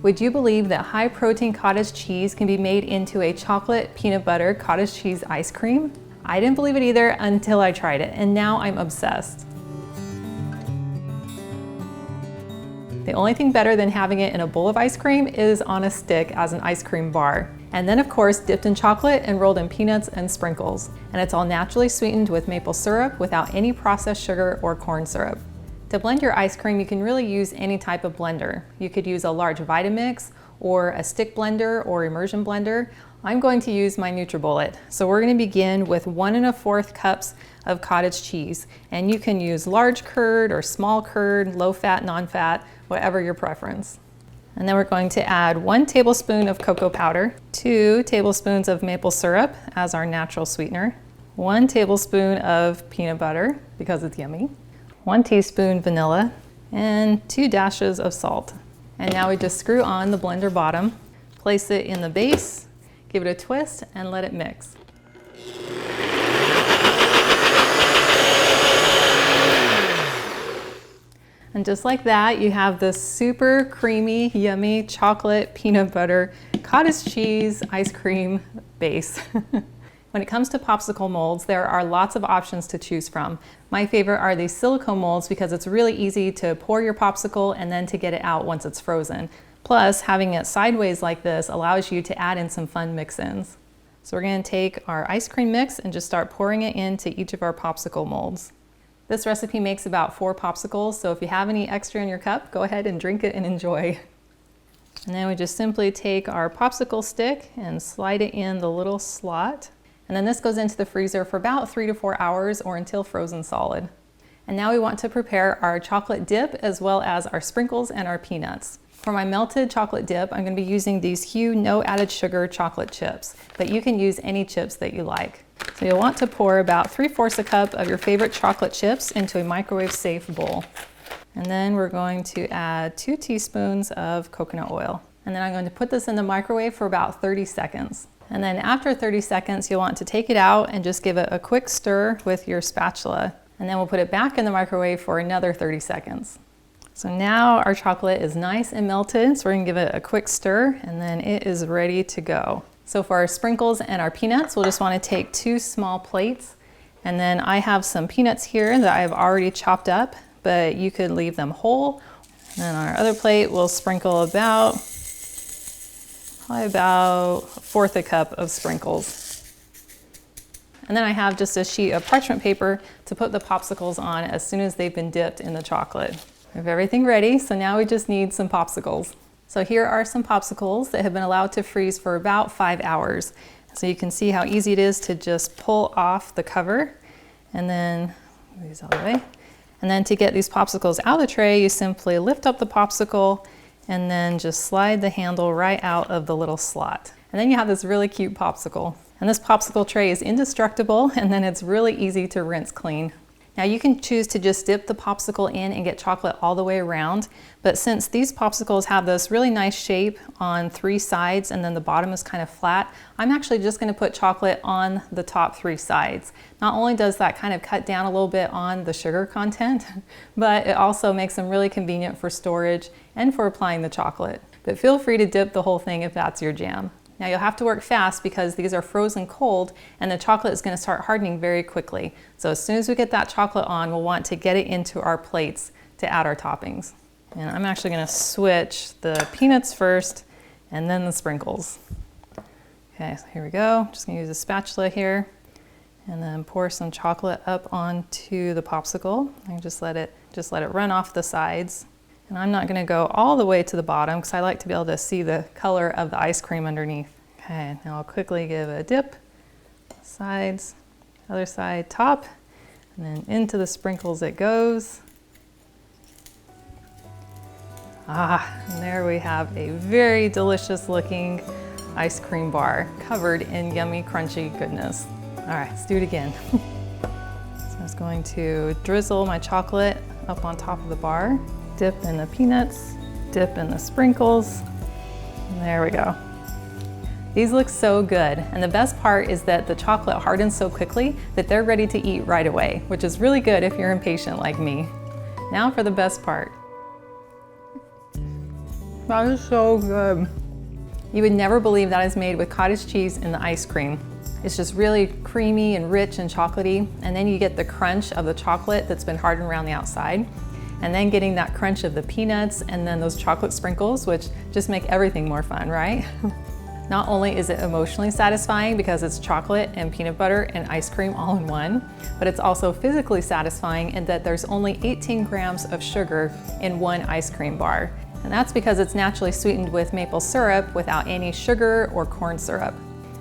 Would you believe that high protein cottage cheese can be made into a chocolate peanut butter cottage cheese ice cream? I didn't believe it either until I tried it, and now I'm obsessed. The only thing better than having it in a bowl of ice cream is on a stick as an ice cream bar. And then of course dipped in chocolate and rolled in peanuts and sprinkles. And it's all naturally sweetened with maple syrup without any processed sugar or corn syrup. To blend your ice cream, you can really use any type of blender. You could use a large Vitamix or a stick blender or immersion blender. I'm going to use my NutriBullet. So we're going to begin with 1 1/4 cups of cottage cheese. And you can use large curd or small curd, low fat, non-fat, whatever your preference. And then we're going to add 1 tablespoon of cocoa powder, 2 tablespoons of maple syrup as our natural sweetener, 1 tablespoon of peanut butter because it's yummy, 1 teaspoon vanilla, and 2 dashes of salt. And now we just screw on the blender bottom, place it in the base, give it a twist, and let it mix. And just like that, you have this super creamy, yummy chocolate peanut butter cottage cheese ice cream base. When it comes to popsicle molds, there are lots of options to choose from. My favorite are these silicone molds because it's really easy to pour your popsicle and then to get it out once it's frozen. Plus, having it sideways like this allows you to add in some fun mix-ins. So we're going to take our ice cream mix and just start pouring it into each of our popsicle molds. This recipe makes about 4 popsicles, so if you have any extra in your cup, go ahead and drink it and enjoy. And then we just simply take our popsicle stick and slide it in the little slot. And then this goes into the freezer for about 3 to 4 hours or until frozen solid. And now we want to prepare our chocolate dip as well as our sprinkles and our peanuts. For my melted chocolate dip, I'm going to be using these Hu no added sugar chocolate chips, but you can use any chips that you like. So you'll want to pour about 3/4 a cup of your favorite chocolate chips into a microwave safe bowl. And then we're going to add 2 teaspoons of coconut oil. And then I'm going to put this in the microwave for about 30 seconds. And then after 30 seconds, you'll want to take it out and just give it a quick stir with your spatula. And then we'll put it back in the microwave for another 30 seconds. So now our chocolate is nice and melted, so we're gonna give it a quick stir and then it is ready to go. So for our sprinkles and our peanuts, we'll just wanna take 2 small plates. And then I have some peanuts here that I've already chopped up, but you could leave them whole. And then on our other plate, we'll sprinkle probably about 1/4 a cup of sprinkles. And then I have just a sheet of parchment paper to put the popsicles on as soon as they've been dipped in the chocolate. We have everything ready, so now we just need some popsicles. So here are some popsicles that have been allowed to freeze for about 5 hours. So you can see how easy it is to just pull off the cover and then move these out of the way. And then to get these popsicles out of the tray, you simply lift up the popsicle and then just slide the handle right out of the little slot. And then you have this really cute popsicle. And this popsicle tray is indestructible, and then it's really easy to rinse clean. Now you can choose to just dip the popsicle in and get chocolate all the way around, but since these popsicles have this really nice shape on 3 sides and then the bottom is kind of flat, I'm actually just going to put chocolate on the top 3 sides. Not only does that kind of cut down a little bit on the sugar content, but it also makes them really convenient for storage and for applying the chocolate. But feel free to dip the whole thing if that's your jam. Now you'll have to work fast because these are frozen cold and the chocolate is going to start hardening very quickly. So as soon as we get that chocolate on, we'll want to get it into our plates to add our toppings. And I'm actually going to switch the peanuts first and then the sprinkles. Okay, so here we go. Just going to use a spatula here and then pour some chocolate up onto the popsicle and just let it run off the sides. And I'm not going to go all the way to the bottom because I like to be able to see the color of the ice cream underneath. Okay, now I'll quickly give a dip, sides, other side, top, and then into the sprinkles it goes. And there we have a very delicious looking ice cream bar covered in yummy, crunchy goodness. All right, let's do it again. So I'm just going to drizzle my chocolate up on top of the bar. Dip in the peanuts, dip in the sprinkles, and there we go. These look so good, and the best part is that the chocolate hardens so quickly that they're ready to eat right away, which is really good if you're impatient like me. Now for the best part. That is so good. You would never believe that is made with cottage cheese in the ice cream. It's just really creamy and rich and chocolatey, and then you get the crunch of the chocolate that's been hardened around the outside, and then getting that crunch of the peanuts and then those chocolate sprinkles, which just make everything more fun, right? Not only is it emotionally satisfying because it's chocolate and peanut butter and ice cream all in one, but it's also physically satisfying in that there's only 18 grams of sugar in one ice cream bar. And that's because it's naturally sweetened with maple syrup without any sugar or corn syrup.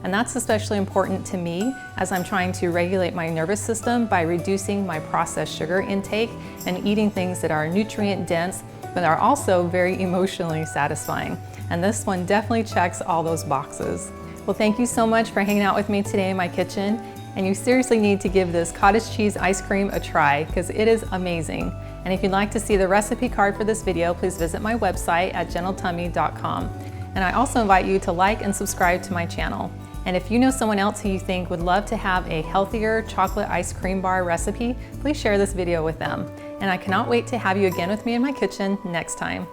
And that's especially important to me as I'm trying to regulate my nervous system by reducing my processed sugar intake and eating things that are nutrient dense, but are also very emotionally satisfying. And this one definitely checks all those boxes. Well, thank you so much for hanging out with me today in my kitchen. And you seriously need to give this cottage cheese ice cream a try because it is amazing. And if you'd like to see the recipe card for this video, please visit my website at gentletummy.com. And I also invite you to like and subscribe to my channel. And if you know someone else who you think would love to have a healthier chocolate ice cream bar recipe, please share this video with them. And I cannot wait to have you again with me in my kitchen next time.